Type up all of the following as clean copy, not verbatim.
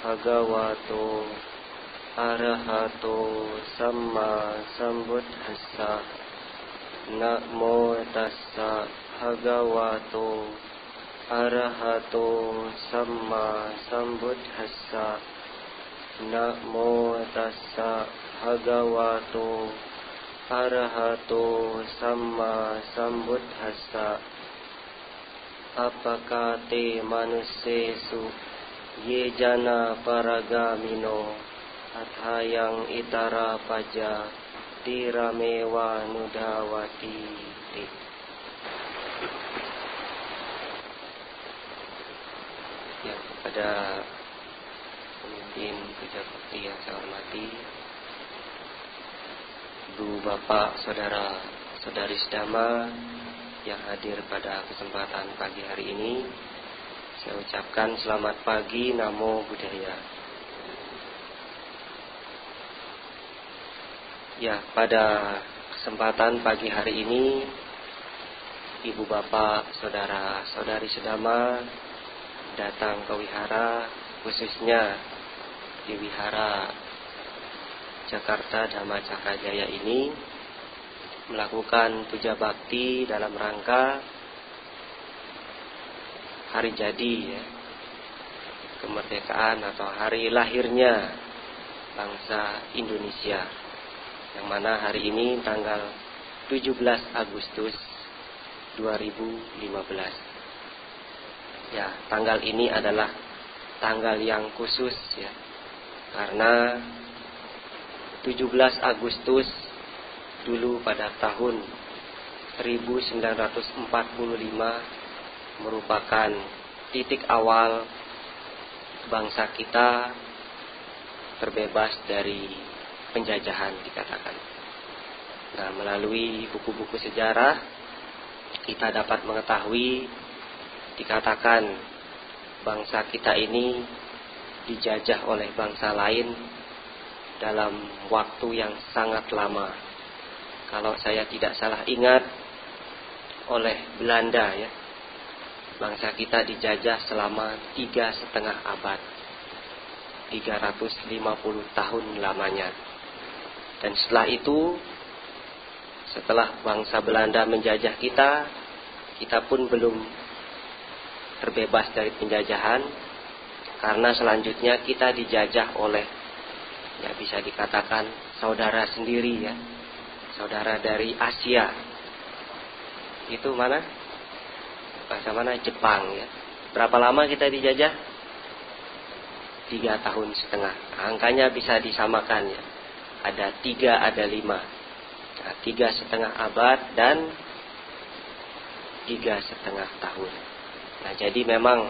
bhagavato arahato samma sambuddhassa. Namo tassa bhagavato arahato samma sambuddhassa. Namo tassa bhagavato arahato samma sambuddhassa. Apakate manusesu ye jana paragamino athayang itara paja tiramewa nudawati. Ya, kepada pemimpin Puja Bakti yang saya hormati, Ibu, Bapak, Saudara, Saudari Sedama yang hadir pada kesempatan pagi hari ini, saya ucapkan selamat pagi, Namo Buddhaya. Ya, pada kesempatan pagi hari ini, Ibu, Bapak, Saudara, Saudari Sedama datang ke wihara, khususnya di wihara Jakarta Dhamma Cakrajaya ini, melakukan puja bakti dalam rangka hari jadi ya, kemerdekaan atau hari lahirnya bangsa Indonesia, yang mana hari ini tanggal 17 Agustus 2015. Ya, tanggal ini adalah tanggal yang khusus ya, karena 17 Agustus dulu pada tahun 1945 merupakan titik awal bangsa kita terbebas dari penjajahan, dikatakan. Nah, melalui buku-buku sejarah kita dapat mengetahui, dikatakan bangsa kita ini dijajah oleh bangsa lain dalam waktu yang sangat lama. Kalau saya tidak salah ingat, oleh Belanda ya, bangsa kita dijajah selama 3,5 abad, 350 tahun lamanya. Dan setelah itu, setelah bangsa Belanda menjajah kita, kita pun belum terbebas dari penjajahan, karena selanjutnya kita dijajah oleh, ya bisa dikatakan saudara sendiri ya, saudara dari Asia. Itu mana? Bahasa mana? Jepang ya. Berapa lama kita dijajah? 3,5 tahun. Angkanya bisa disamakan ya. Ada 3, ada 5. Nah, 3,5 abad dan 3,5 tahun. Nah, jadi memang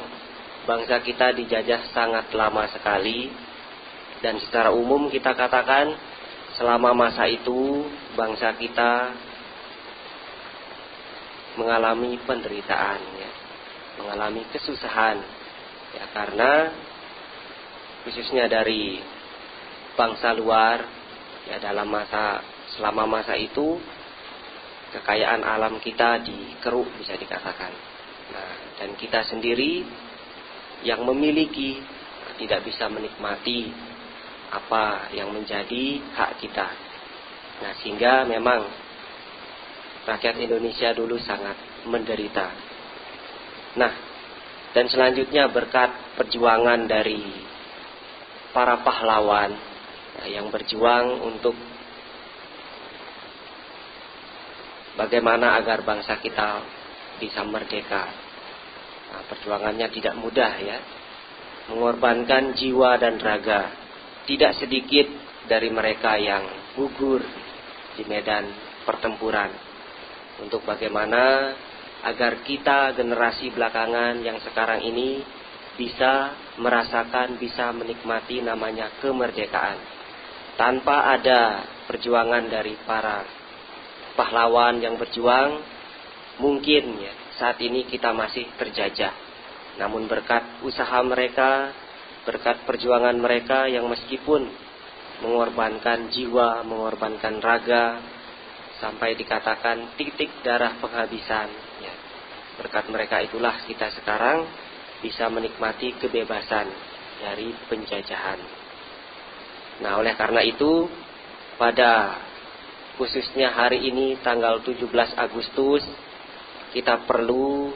bangsa kita dijajah sangat lama sekali. Dan secara umum kita katakan, selama masa itu bangsa kita mengalami penderitaan ya, mengalami kesusahan ya, karena khususnya dari bangsa luar ya, selama masa itu kekayaan alam kita dikeruk, bisa dikatakan. Nah, dan kita sendiri yang memiliki tidak bisa menikmati apa yang menjadi hak kita. Nah, sehingga memang rakyat Indonesia dulu sangat menderita. Nah, dan selanjutnya berkat perjuangan dari para pahlawan yang berjuang untuk bagaimana agar bangsa kita bisa merdeka. Nah, perjuangannya tidak mudah ya, mengorbankan jiwa dan raga. Tidak sedikit dari mereka yang gugur di medan pertempuran, untuk bagaimana agar kita generasi belakangan yang sekarang ini bisa merasakan, bisa menikmati namanya kemerdekaan. Tanpa ada perjuangan dari para pahlawan yang berjuang, mungkin ya saat ini kita masih terjajah. Namun berkat usaha mereka, berkat perjuangan mereka yang meskipun mengorbankan jiwa, mengorbankan raga, sampai dikatakan titik darah penghabisan ya, berkat mereka itulah kita sekarang bisa menikmati kebebasan dari penjajahan. Nah, oleh karena itu pada khususnya hari ini tanggal 17 Agustus kita perlu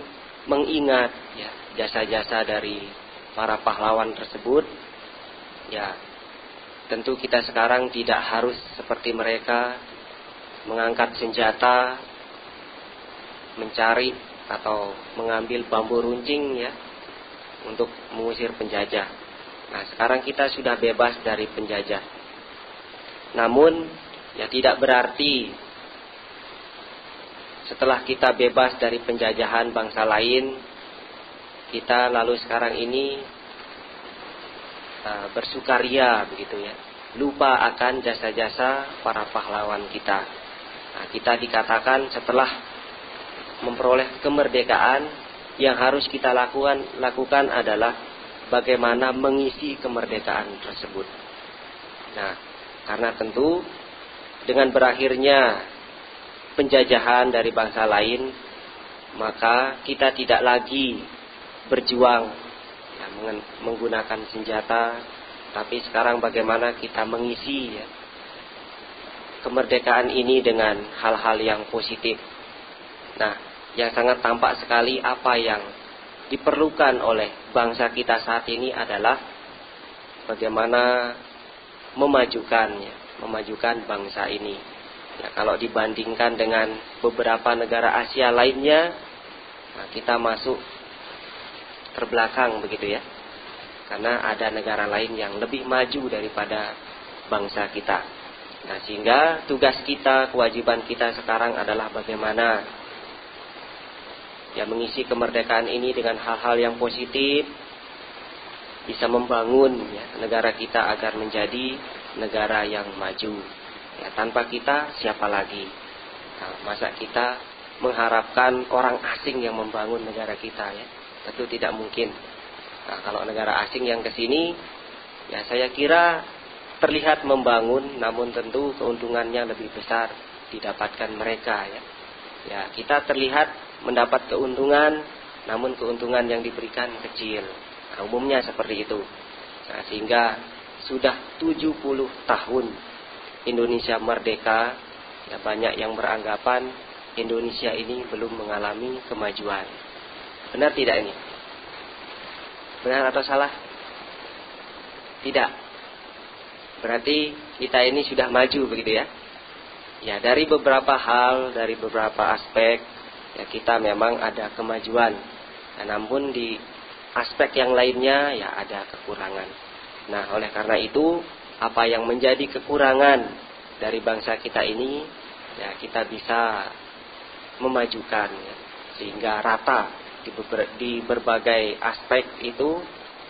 mengingat ya jasa-jasa dari para pahlawan tersebut. Ya, tentu kita sekarang tidak harus seperti mereka mengangkat senjata, mencari atau mengambil bambu runcing ya untuk mengusir penjajah. Nah, sekarang kita sudah bebas dari penjajah. Namun ya tidak berarti setelah kita bebas dari penjajahan bangsa lain, kita lalu sekarang ini bersukaria begitu ya, lupa akan jasa-jasa para pahlawan kita. Nah, kita dikatakan setelah memperoleh kemerdekaan, yang harus kita lakukan adalah bagaimana mengisi kemerdekaan tersebut. Nah, karena tentu dengan berakhirnya penjajahan dari bangsa lain, maka kita tidak lagi berjuang ya, menggunakan senjata, tapi sekarang bagaimana kita mengisi ya, kemerdekaan ini dengan hal-hal yang positif. Nah, yang sangat tampak sekali apa yang diperlukan oleh bangsa kita saat ini adalah bagaimana memajukan bangsa ini. Ya, kalau dibandingkan dengan beberapa negara Asia lainnya, nah, kita masuk terbelakang begitu ya. Karena ada negara lain yang lebih maju daripada bangsa kita. Nah, sehingga tugas kita, kewajiban kita sekarang adalah bagaimana ya mengisi kemerdekaan ini dengan hal-hal yang positif, bisa membangun ya, negara kita agar menjadi negara yang maju. Ya, tanpa kita siapa lagi? Nah, masa kita mengharapkan orang asing yang membangun negara kita ya? Tentu tidak mungkin. Nah, kalau negara asing yang ke sini, ya saya kira terlihat membangun, namun tentu keuntungannya lebih besar didapatkan mereka ya. Ya, kita terlihat mendapat keuntungan, namun keuntungan yang diberikan kecil. Nah, umumnya seperti itu. Nah, sehingga sudah 70 tahun Indonesia merdeka, ya banyak yang beranggapan Indonesia ini belum mengalami kemajuan. Benar tidak ini? Benar atau salah? Tidak. Berarti kita ini sudah maju begitu ya? Ya, dari beberapa hal, dari beberapa aspek, ya kita memang ada kemajuan. Nah, namun di aspek yang lainnya ya ada kekurangan. Nah, oleh karena itu, apa yang menjadi kekurangan dari bangsa kita ini, ya kita bisa memajukan ya, sehingga rata di berbagai aspek itu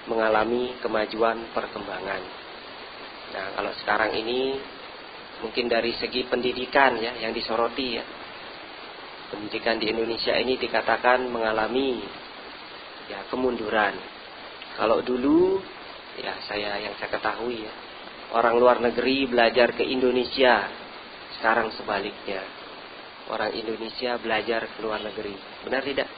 mengalami kemajuan perkembangan. Nah, kalau sekarang ini mungkin dari segi pendidikan ya yang disoroti ya. Pendidikan di Indonesia ini dikatakan mengalami ya kemunduran. Kalau dulu ya yang saya ketahui ya, orang luar negeri belajar ke Indonesia. Sekarang sebaliknya. Orang Indonesia belajar ke luar negeri. Benar tidak?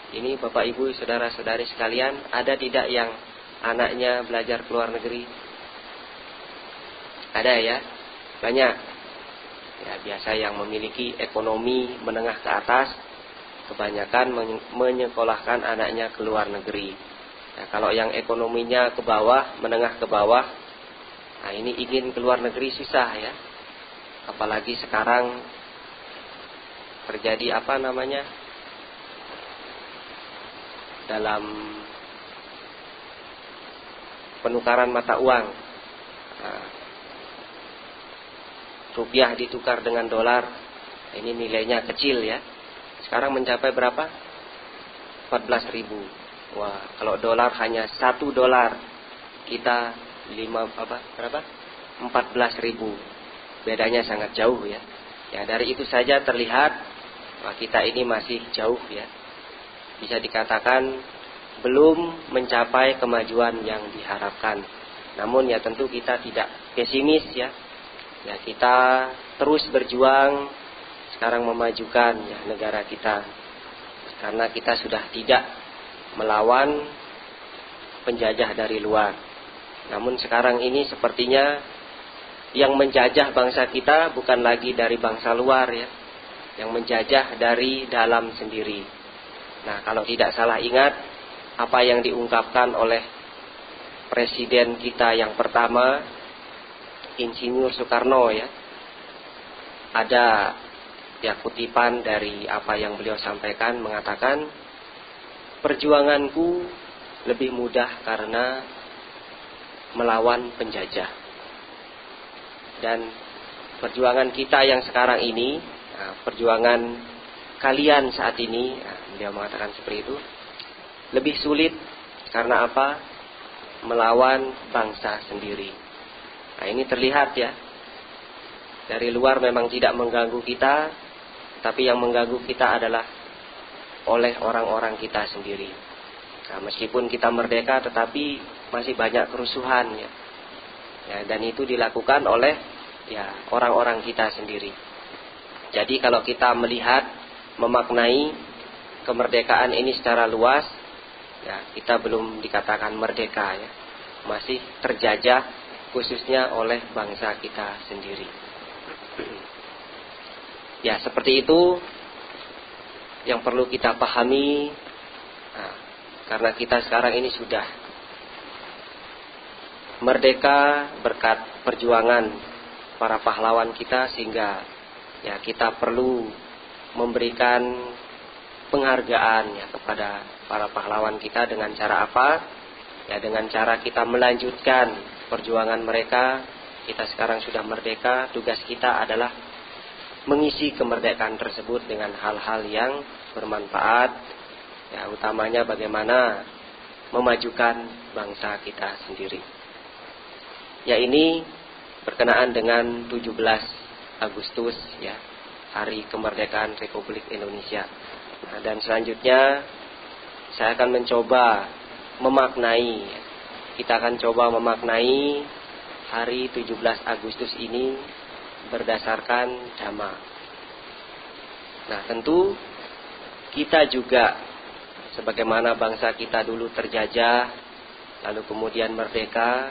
Ini Bapak Ibu, saudara-saudari sekalian, ada tidak yang anaknya belajar ke luar negeri? Ada ya, banyak. Ya, biasa yang memiliki ekonomi menengah ke atas, kebanyakan menyekolahkan anaknya ke luar negeri. Nah, kalau yang ekonominya ke bawah, menengah ke bawah, nah ini ingin ke luar negeri susah ya. Apalagi sekarang terjadi dalam penukaran mata uang. Nah, rupiah ditukar dengan dolar, ini nilainya kecil ya. Sekarang mencapai berapa? 14.000. Wah, kalau dolar hanya 1 dolar, kita 14.000. Bedanya sangat jauh ya. Ya, dari itu saja terlihat wah, kita ini masih jauh ya. Bisa dikatakan belum mencapai kemajuan yang diharapkan. Namun ya tentu kita tidak pesimis ya. Ya, kita terus berjuang sekarang memajukan ya negara kita. Karena kita sudah tidak melawan penjajah dari luar. Namun sekarang ini sepertinya yang menjajah bangsa kita bukan lagi dari bangsa luar ya, yang menjajah dari dalam sendiri. Nah, kalau tidak salah ingat apa yang diungkapkan oleh presiden kita yang pertama, Insinyur Soekarno ya. Ada ya kutipan dari apa yang beliau sampaikan, mengatakan perjuanganku lebih mudah karena melawan penjajah. Dan perjuangan kita yang sekarang ini, perjuangan kalian saat ini, beliau mengatakan seperti itu, lebih sulit karena apa? Melawan bangsa sendiri. Nah, ini terlihat ya. Dari luar memang tidak mengganggu kita, tapi yang mengganggu kita adalah oleh orang-orang kita sendiri. Nah, meskipun kita merdeka, tetapi masih banyak kerusuhan ya. Ya, dan itu dilakukan oleh ya orang-orang kita sendiri. Jadi kalau kita melihat, memaknai kemerdekaan ini secara luas, ya kita belum dikatakan merdeka ya, masih terjajah khususnya oleh bangsa kita sendiri. Ya seperti itu yang perlu kita pahami. Nah, karena kita sekarang ini sudah merdeka berkat perjuangan para pahlawan kita, sehingga ya kita perlu memberikan penghargaan ya kepada para pahlawan kita. Dengan cara apa? Ya dengan cara kita melanjutkan perjuangan mereka. Kita sekarang sudah merdeka, tugas kita adalah mengisi kemerdekaan tersebut dengan hal-hal yang bermanfaat, ya utamanya bagaimana memajukan bangsa kita sendiri. Ya ini berkenaan dengan 17 Agustus ya, Hari Kemerdekaan Republik Indonesia. Nah, dan selanjutnya saya akan mencoba memaknai, kita akan coba memaknai hari 17 Agustus ini berdasarkan Dhamma. Nah, tentu kita juga sebagaimana bangsa kita dulu terjajah, lalu kemudian merdeka.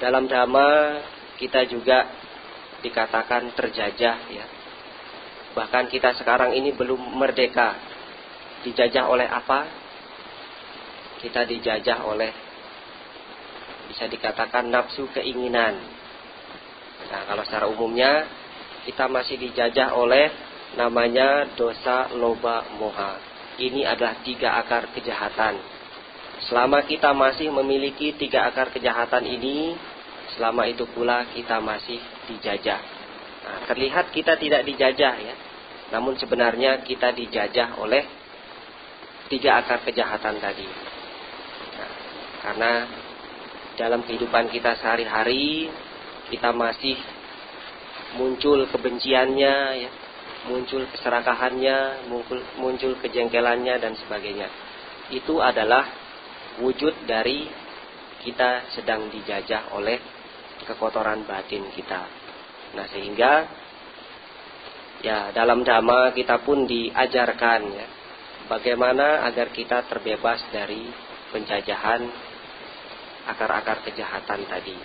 Dalam Dhamma kita juga dikatakan terjajah ya. Bahkan kita sekarang ini belum merdeka. Dijajah oleh apa? Kita dijajah oleh, bisa dikatakan, nafsu keinginan. Nah, kalau secara umumnya kita masih dijajah oleh namanya dosa, loba, moha. Ini adalah 3 akar kejahatan. Selama kita masih memiliki 3 akar kejahatan ini, selama itu pula kita masih dijajah. Nah, terlihat kita tidak dijajah ya, namun sebenarnya kita dijajah oleh 3 akar kejahatan tadi. Nah, karena dalam kehidupan kita sehari-hari kita masih muncul kebenciannya ya, muncul keserakahannya, muncul kejengkelannya dan sebagainya. Itu adalah wujud dari kita sedang dijajah oleh kekotoran batin kita. Nah, sehingga ya dalam Dhamma kita pun diajarkan ya, bagaimana agar kita terbebas dari penjajahan akar-akar kejahatan tadi.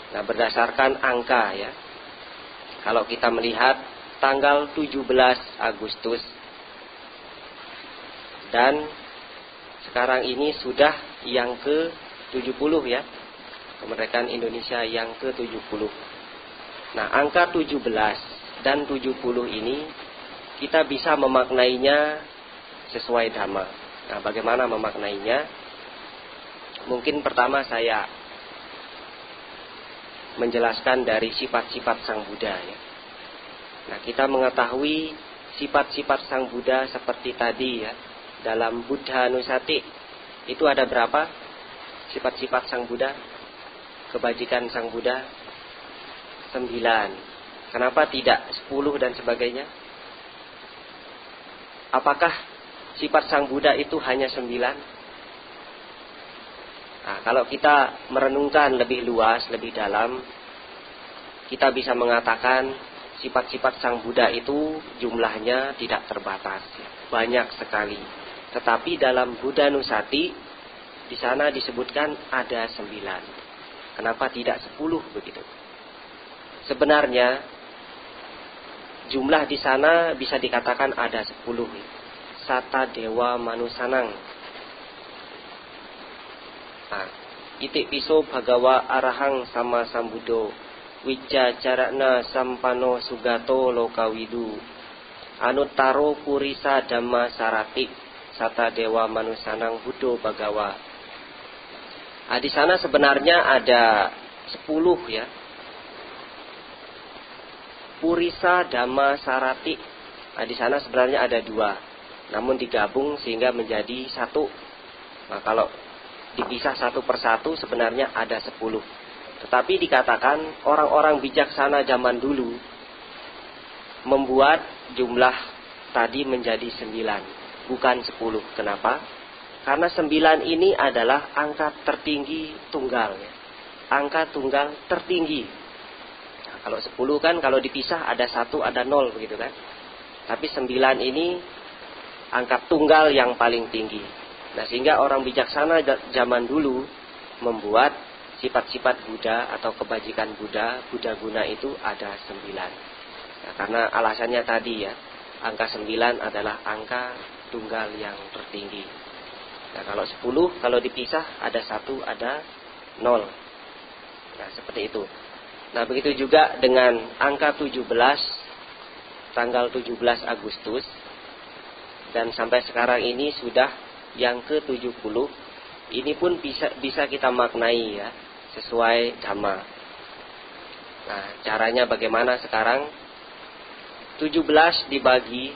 Nah, berdasarkan angka ya, kalau kita melihat tanggal 17 Agustus dan sekarang ini sudah yang ke-70 ya, kemerdekaan Indonesia yang ke-70. Nah, angka 17 dan 70 ini kita bisa memaknainya sesuai Dhamma. Nah, bagaimana memaknainya? Mungkin pertama saya menjelaskan dari sifat-sifat Sang Buddha ya. Nah, kita mengetahui sifat-sifat Sang Buddha seperti tadi ya, dalam Buddhanusati itu ada berapa sifat-sifat Sang Buddha? Kebajikan Sang Buddha 9. Kenapa tidak 10 dan sebagainya? Apakah sifat Sang Buddha itu hanya 9? Nah, kalau kita merenungkan lebih luas, lebih dalam, kita bisa mengatakan sifat-sifat Sang Buddha itu jumlahnya tidak terbatas, banyak sekali. Tetapi dalam Buddhanusati di sana disebutkan ada 9. Kenapa tidak 10 begitu? Sebenarnya jumlah di sana bisa dikatakan ada 10. Sata Dewa Manusanang. Nah, itik piso bhagawa arahang sama sambudo. Wija carana sampano sugato lokawidu. Anuttaro purisa dhamma sarati. Sata Dewa Manusanang Buddho Bhagawa. Nah, di sana sebenarnya ada 10 ya. Purisa Dhamma Sarati. Nah, di sana sebenarnya ada 2, namun digabung sehingga menjadi 1. Nah, kalau dipisah satu persatu sebenarnya ada 10. Tetapi dikatakan orang-orang bijaksana zaman dulu membuat jumlah tadi menjadi 9, bukan 10. Kenapa? Karena 9 ini adalah angka tertinggi tunggal ya. Angka tunggal tertinggi. Kalau 10 kan kalau dipisah ada 1, ada 0 begitu kan. Tapi 9 ini angka tunggal yang paling tinggi. Nah, sehingga orang bijaksana zaman dulu membuat sifat-sifat Buddha atau kebajikan Buddha, Buddha guna itu ada 9. Nah, karena alasannya tadi ya, angka 9 adalah angka tunggal yang tertinggi. Nah, kalau 10 kalau dipisah ada 1, ada 0. Nah, seperti itu. Nah, begitu juga dengan angka 17, tanggal 17 Agustus, dan sampai sekarang ini sudah yang ke-70, ini pun bisa kita maknai ya, sesuai dhamma. Nah, caranya bagaimana sekarang? 17 dibagi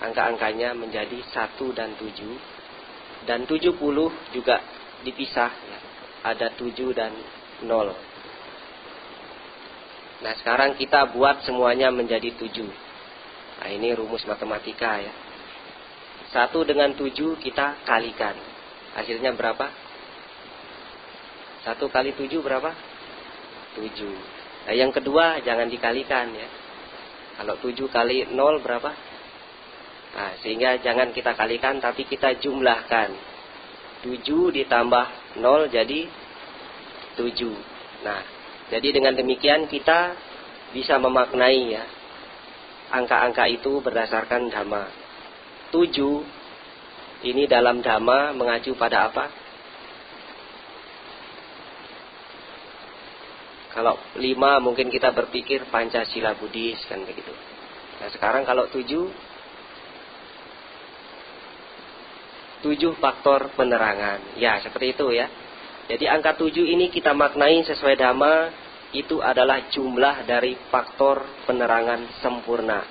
angka-angkanya menjadi 1 dan 7, dan 70 juga dipisah ya, ada 7 dan 0. Nah, sekarang kita buat semuanya menjadi 7. Nah, ini rumus matematika ya. 1 dengan 7 kita kalikan. Hasilnya berapa? 1 kali 7 berapa? 7. Nah, yang kedua jangan dikalikan ya. Kalau 7 kali 0 berapa? Nah, sehingga jangan kita kalikan tapi kita jumlahkan. 7 ditambah 0 jadi 7. Nah, jadi dengan demikian kita bisa memaknai ya angka-angka itu berdasarkan dhamma. 7 ini dalam dhamma mengacu pada apa? Kalau 5 mungkin kita berpikir Pancasila Buddhis kan begitu. Nah, sekarang kalau 7 faktor penerangan. Ya, seperti itu ya. Jadi angka 7 ini kita maknai sesuai dhamma, itu adalah jumlah dari faktor penerangan sempurna.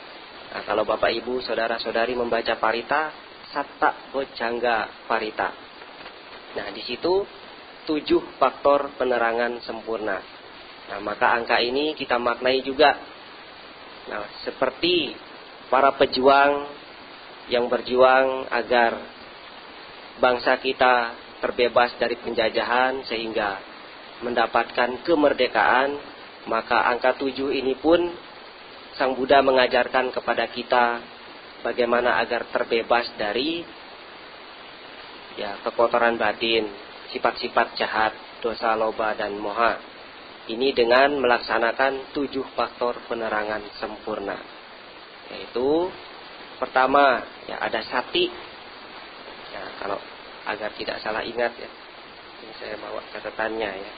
Nah, kalau Bapak Ibu, saudara-saudari membaca parita, satta bojjhanga parita. Nah, di situ 7 faktor penerangan sempurna. Nah, maka angka ini kita maknai juga. Nah, seperti para pejuang yang berjuang agar bangsa kita terbebas dari penjajahan sehingga mendapatkan kemerdekaan, maka angka 7 ini pun Sang Buddha mengajarkan kepada kita bagaimana agar terbebas dari ya kekotoran batin, sifat-sifat jahat, dosa, loba dan moha. Ini dengan melaksanakan 7 faktor penerangan sempurna. Yaitu pertama ya ada sati. Ya, kalau agar tidak salah ingat ya. Ini saya bawa catatannya ya.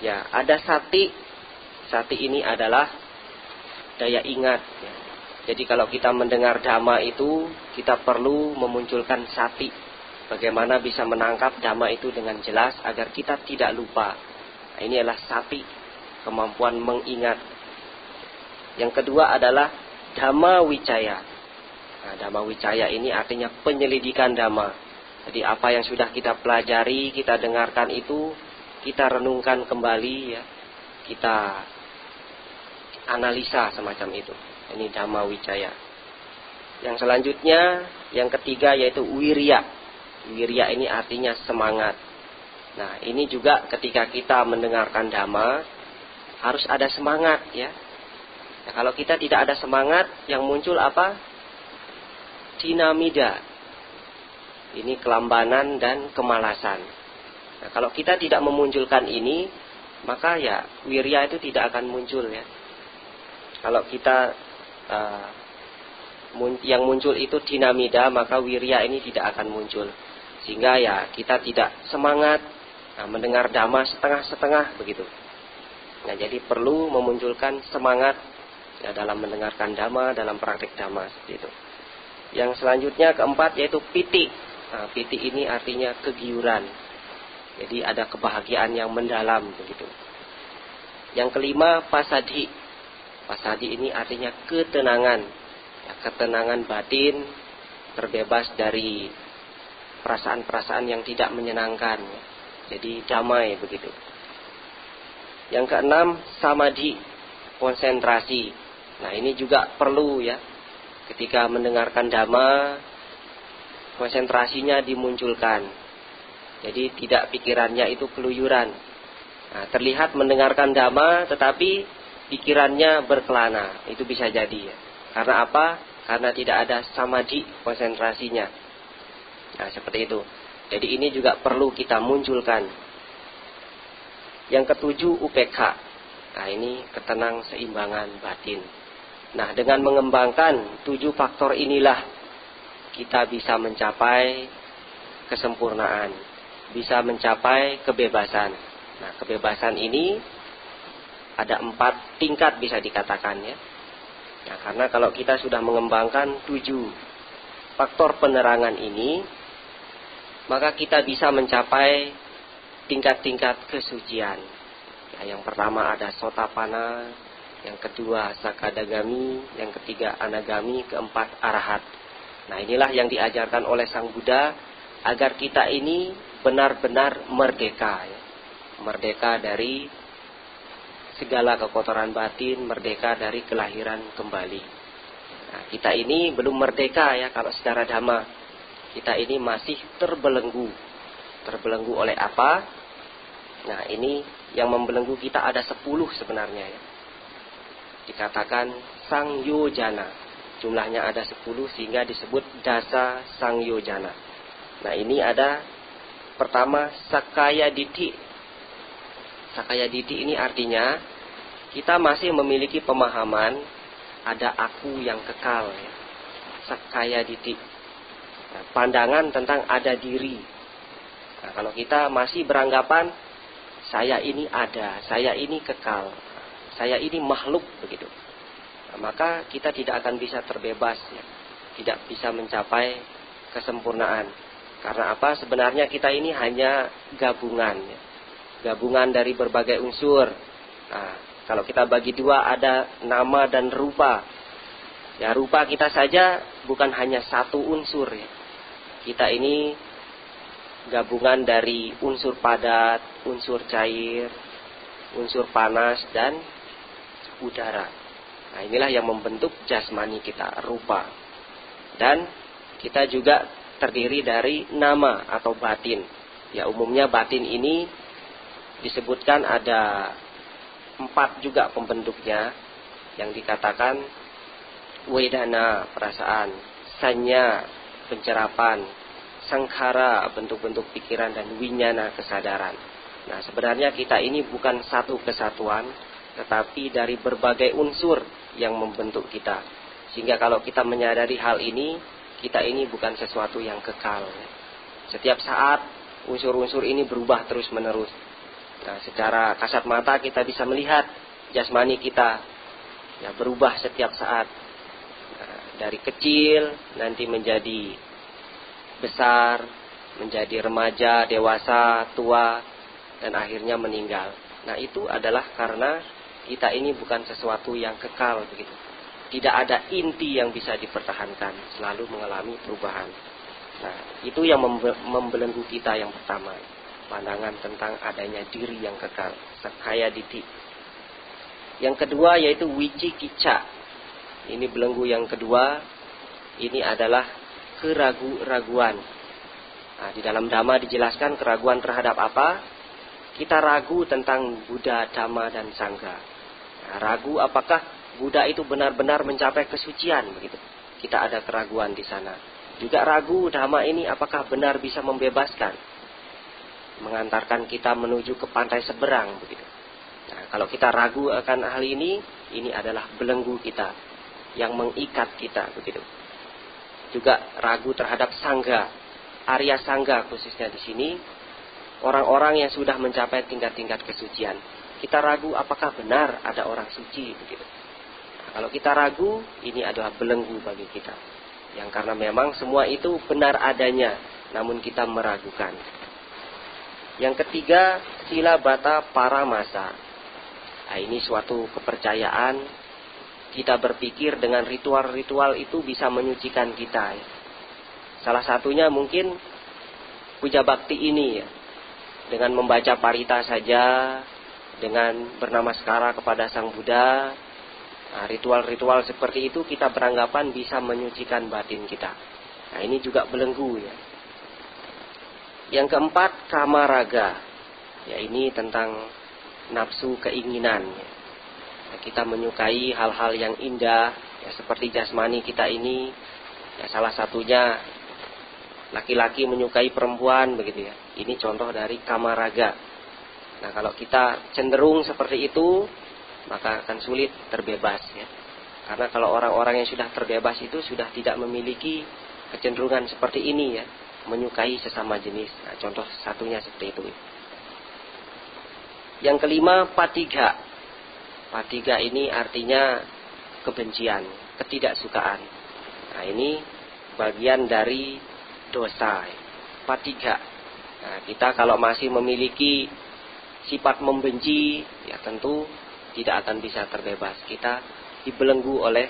Ya, ada sati. Sati ini adalah daya ingat ya. Jadi kalau kita mendengar dhamma itu, kita perlu memunculkan sati. Bagaimana bisa menangkap dhamma itu dengan jelas agar kita tidak lupa. Nah, ini adalah sati, kemampuan mengingat. Yang kedua adalah dhamma wicaya. Nah, dhamma wicaya ini artinya penyelidikan dhamma. Jadi apa yang sudah kita pelajari, kita dengarkan itu, kita renungkan kembali ya. Kita analisa semacam itu. Ini dhamma wicaya. Yang selanjutnya, yang ketiga yaitu wirya. Wirya ini artinya semangat. Nah, ini juga ketika kita mendengarkan dhamma harus ada semangat ya. Nah, kalau kita tidak ada semangat, yang muncul apa? Dinamida. Ini kelambanan dan kemalasan. Nah, kalau kita tidak memunculkan ini, maka ya wirya itu tidak akan muncul ya. Kalau kita yang muncul itu dinamida, maka wirya ini tidak akan muncul. Sehingga ya kita tidak semangat mendengar dhamma setengah-setengah begitu. Nah, jadi perlu memunculkan semangat ya, dalam mendengarkan dhamma, dalam praktik dhamma seperti itu. Yang selanjutnya keempat yaitu piti. Nah, piti ini artinya kegiuran. Jadi ada kebahagiaan yang mendalam begitu. Yang kelima pasadi. Pasadi ini artinya ketenangan. Ya, ketenangan batin, terbebas dari perasaan-perasaan yang tidak menyenangkan. Jadi damai begitu. Yang keenam samadhi, konsentrasi. Nah, ini juga perlu ya. Ketika mendengarkan dhamma, konsentrasinya dimunculkan. Jadi tidak pikirannya itu keluyuran. Nah, terlihat mendengarkan dhamma tetapi pikirannya berkelana. Itu bisa jadi ya. Karena apa? Karena tidak ada samadhi, konsentrasinya. Nah, seperti itu. Jadi ini juga perlu kita munculkan. Yang ketujuh upekha. Nah, ini ketenang seimbangan batin. Nah, dengan mengembangkan 7 faktor inilah kita bisa mencapai kesempurnaan, bisa mencapai kebebasan. Nah, kebebasan ini ada 4 tingkat bisa dikatakan ya. Nah, karena kalau kita sudah mengembangkan 7 faktor penerangan ini, maka kita bisa mencapai tingkat-tingkat kesucian. Ya, yang pertama ada sotapana, yang kedua sakadagami, yang ketiga anagami, keempat arahat. Nah, inilah yang diajarkan oleh Sang Buddha agar kita ini benar-benar merdeka ya. Merdeka dari segala kekotoran batin, merdeka dari kelahiran kembali. Nah, kita ini belum merdeka ya kalau secara dhamma. Kita ini masih terbelenggu. Terbelenggu oleh apa? Nah, ini yang membelenggu kita ada 10 sebenarnya ya. Dikatakan sangyojana. Jumlahnya ada 10 sehingga disebut dasa sangyojana. Nah, ini ada pertama sakaya ditti. Sakaya ditti ini artinya kita masih memiliki pemahaman ada aku yang kekal ya. Sakaya ditti. Nah, pandangan tentang ada diri. Nah, kalau kita masih beranggapan saya ini ada, saya ini kekal, saya ini makhluk begitu. Nah, maka kita tidak akan bisa terbebas ya. Tidak bisa mencapai kesempurnaan. Karena apa? Sebenarnya kita ini hanya gabungan ya. Gabungan dari berbagai unsur. Nah, kalau kita bagi 2 ada nama dan rupa. Ya, rupa kita saja bukan hanya satu unsur ya. Kita ini gabungan dari unsur padat, unsur cair, unsur panas, dan udara. Nah, inilah yang membentuk jasmani kita, rupa. Dan kita juga terdiri dari nama atau batin. Ya, umumnya batin ini disebutkan ada 4 juga pembentuknya, yang dikatakan wedana, perasaan, sanya, pencerapan, sangkhara, bentuk-bentuk pikiran, dan winyana, kesadaran. Nah, sebenarnya kita ini bukan satu kesatuan, tetapi dari berbagai unsur yang membentuk kita. Sehingga kalau kita menyadari hal ini, kita ini bukan sesuatu yang kekal. Setiap saat unsur-unsur ini berubah terus-menerus. Nah, secara kasat mata kita bisa melihat jasmani kita ya berubah setiap saat. Nah, dari kecil nanti menjadi besar, menjadi remaja, dewasa, tua, dan akhirnya meninggal. Nah, itu adalah karena kita ini bukan sesuatu yang kekal begitu. Tidak ada inti yang bisa dipertahankan, selalu mengalami perubahan. Nah, itu yang membelenggu kita yang pertama. Pandangan tentang adanya diri yang kekal, sakaya ditti. Yang kedua yaitu wicikicca. Ini belenggu yang kedua, ini adalah keraguan. Nah, di dalam Dhamma dijelaskan keraguan terhadap apa? Kita ragu tentang Buddha, Dhamma, dan Sangha. Nah, ragu apakah Buddha itu benar-benar mencapai kesucian begitu. Kita ada keraguan di sana. Juga ragu dhamma ini apakah benar bisa membebaskan, mengantarkan kita menuju ke pantai seberang begitu. Nah, kalau kita ragu akan hal ini adalah belenggu kita yang mengikat kita begitu. Juga ragu terhadap sangga, Arya Sangga khususnya di sini, orang-orang yang sudah mencapai tingkat-tingkat kesucian. Kita ragu apakah benar ada orang suci begitu. Nah, kalau kita ragu, ini adalah belenggu bagi kita. Yang karena memang semua itu benar adanya, namun kita meragukan. Yang ketiga, sila bata paramasa. Nah, ini suatu kepercayaan, kita berpikir dengan ritual-ritual itu bisa menyucikan kita. Salah satunya mungkin puja bakti ini ya. Dengan membaca parita saja, dengan bernamaskara kepada Sang Buddha. Nah, ritual-ritual seperti itu kita beranggapan bisa menyucikan batin kita. Nah, ini juga belenggu ya. Yang keempat, kamaraga. Ya, ini tentang nafsu keinginan. Ya. Nah, kita menyukai hal-hal yang indah, ya, seperti jasmani kita ini. Ya, salah satunya laki-laki menyukai perempuan begitu ya. Ini contoh dari kamaraga. Nah, kalau kita cenderung seperti itu, maka akan sulit terbebas ya. Karena kalau orang-orang yang sudah terbebas itu sudah tidak memiliki kecenderungan seperti ini ya, menyukai sesama jenis. Nah, contoh satunya seperti itu. Yang kelima, patiga. Patiga ini artinya kebencian, ketidaksukaan. Nah, ini bagian dari dosa. Patiga. Nah, kita kalau masih memiliki sifat membenci, ya tentu tidak akan bisa terbebas. Kita dibelenggu oleh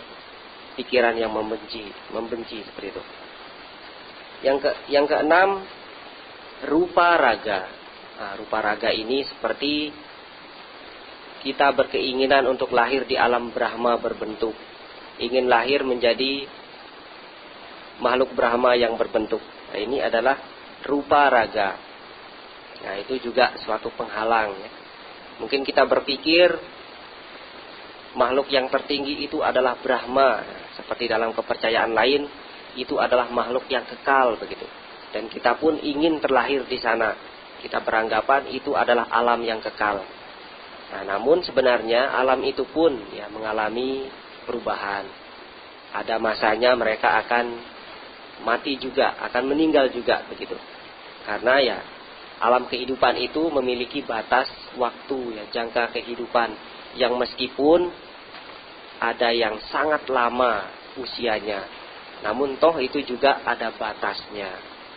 pikiran yang membenci seperti itu. Yang keenam, rupa raga. Nah, rupa raga ini seperti kita berkeinginan untuk lahir di alam Brahma berbentuk, ingin lahir menjadi makhluk Brahma yang berbentuk. Nah, ini adalah rupa raga. Nah, itu juga suatu penghalang ya. Mungkin kita berpikir makhluk yang tertinggi itu adalah Brahma, seperti dalam kepercayaan lain itu adalah makhluk yang kekal begitu. Dan kita pun ingin terlahir di sana. Kita beranggapan itu adalah alam yang kekal. Nah, namun sebenarnya alam itu pun ya mengalami perubahan. Ada masanya mereka akan mati juga, akan meninggal juga begitu. Karena ya alam kehidupan itu memiliki batas waktu ya, jangka kehidupan yang meskipun ada yang sangat lama usianya, namun toh itu juga ada batasnya.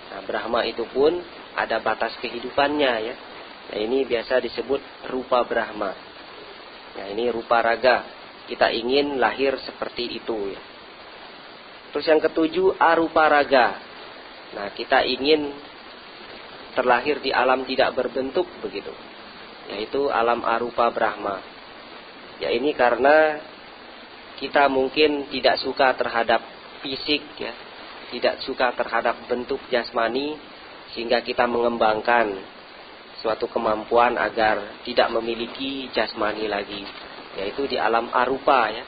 Nah, Brahma itu pun ada batas kehidupannya ya. Nah, ini biasa disebut rupa Brahma. Nah, ini rupa raga. Kita ingin lahir seperti itu ya. Terus yang ketujuh, arupa raga. Nah, kita ingin terlahir di alam tidak berbentuk begitu, yaitu alam arupa Brahma. Ya, ini karena kita mungkin tidak suka terhadap fisik ya, tidak suka terhadap bentuk jasmani, sehingga kita mengembangkan suatu kemampuan agar tidak memiliki jasmani lagi, yaitu di alam arupa ya.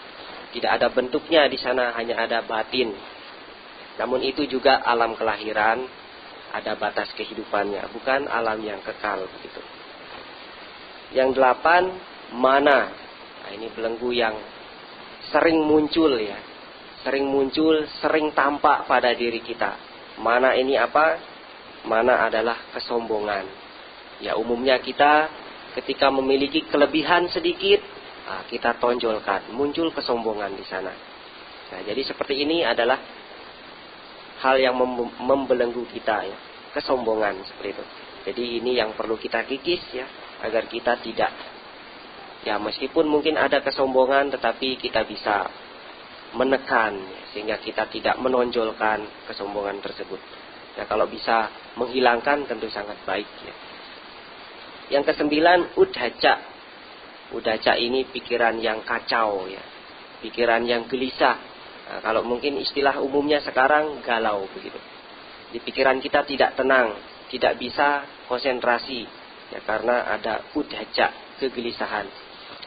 Tidak ada bentuknya di sana, hanya ada batin. Namun itu juga alam kelahiran, ada batas kehidupannya, bukan alam yang kekal begitu. Yang 8, mana. Nah, ini belenggu yang sering muncul ya. Sering muncul, sering tampak pada diri kita. Mana ini apa? Mana adalah kesombongan. Ya, umumnya kita ketika memiliki kelebihan sedikit, kita tonjolkan, muncul kesombongan di sana. Nah, jadi seperti ini adalah hal yang membelenggu kita ya, kesombongan seperti itu. Jadi ini yang perlu kita kikis ya, agar kita tidak ya, meskipun mungkin ada kesombongan, tetapi kita bisa menekan ya, sehingga kita tidak menonjolkan kesombongan tersebut. Nah, kalau bisa menghilangkan tentu sangat baik ya. Yang ke-9, udhaca. Udhaca ini pikiran yang kacau ya, pikiran yang gelisah. Nah, kalau mungkin istilah umumnya sekarang galau begitu. Di pikiran kita tidak tenang, tidak bisa konsentrasi ya, karena ada udhaca, kegelisahan.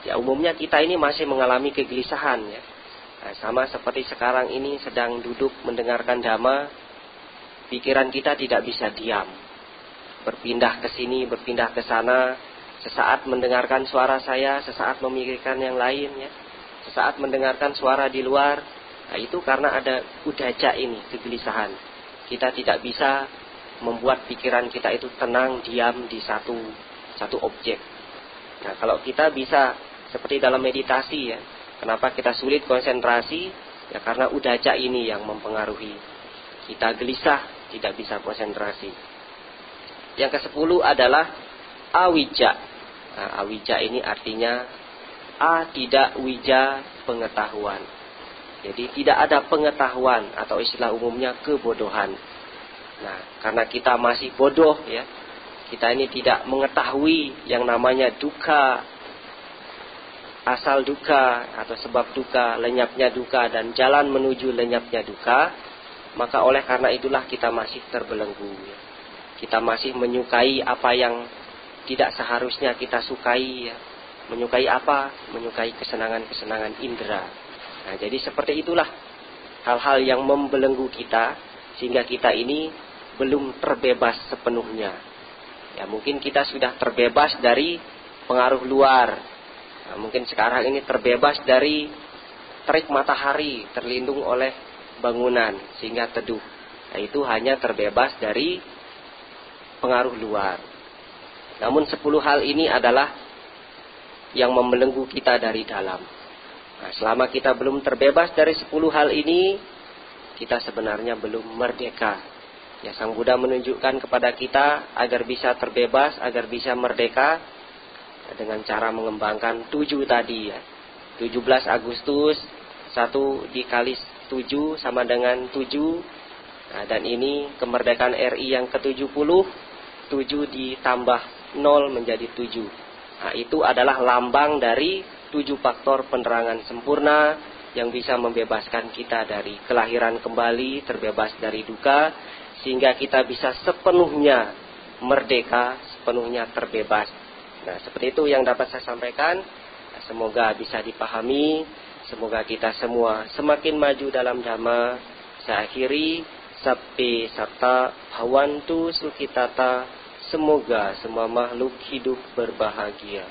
Ya, umumnya kita ini masih mengalami kegelisahan ya. Nah, sama seperti sekarang ini sedang duduk mendengarkan dhamma, Pikiran kita tidak bisa diam. Berpindah ke sini, berpindah ke sana. Sesaat mendengarkan suara saya, sesaat memikirkan yang lain, ya. Sesaat mendengarkan suara di luar. Nah, itu karena ada udaja ini, kegelisahan. Kita tidak bisa membuat pikiran kita itu tenang, diam di satu objek. Nah, kalau kita bisa seperti dalam meditasi, ya. Kenapa kita sulit konsentrasi? Ya karena udaja ini yang mempengaruhi. Kita gelisah, tidak bisa konsentrasi. Yang ke-10 adalah awija. Nah, awija ini artinya tidak wija, pengetahuan. Jadi tidak ada pengetahuan atau istilah umumnya kebodohan. Nah, karena kita masih bodoh, ya. Kita ini tidak mengetahui yang namanya duka, asal duka atau sebab duka, lenyapnya duka dan jalan menuju lenyapnya duka. Maka oleh karena itulah kita masih terbelenggu. Kita masih menyukai apa yang tidak seharusnya kita sukai. Ya. Menyukai apa? Menyukai kesenangan-kesenangan indera. Nah, jadi seperti itulah hal-hal yang membelenggu kita sehingga kita ini belum terbebas sepenuhnya. Ya, mungkin kita sudah terbebas dari pengaruh luar. Nah, mungkin sekarang ini terbebas dari terik matahari, terlindung oleh bangunan sehingga teduh. Nah, itu hanya terbebas dari pengaruh luar. Namun 10 hal ini adalah yang membelenggu kita dari dalam. Nah, selama kita belum terbebas dari 10 hal ini, kita sebenarnya belum merdeka. Ya, Sang Buddha menunjukkan kepada kita agar bisa terbebas, agar bisa merdeka dengan cara mengembangkan 7 tadi, ya. 17 Agustus 1 dikali 7 sama dengan 7. Nah, dan ini kemerdekaan RI yang ke-70, 7 ditambah 0 menjadi 7. Nah, itu adalah lambang dari 7 faktor penerangan sempurna yang bisa membebaskan kita dari kelahiran kembali, terbebas dari duka, sehingga kita bisa sepenuhnya merdeka, sepenuhnya terbebas. Nah, seperti itu yang dapat saya sampaikan. Semoga bisa dipahami. Semoga kita semua semakin maju dalam dhamma. Saya akhiri, sabbe satta bhavantu sukhitata. Semoga semua makhluk hidup berbahagia.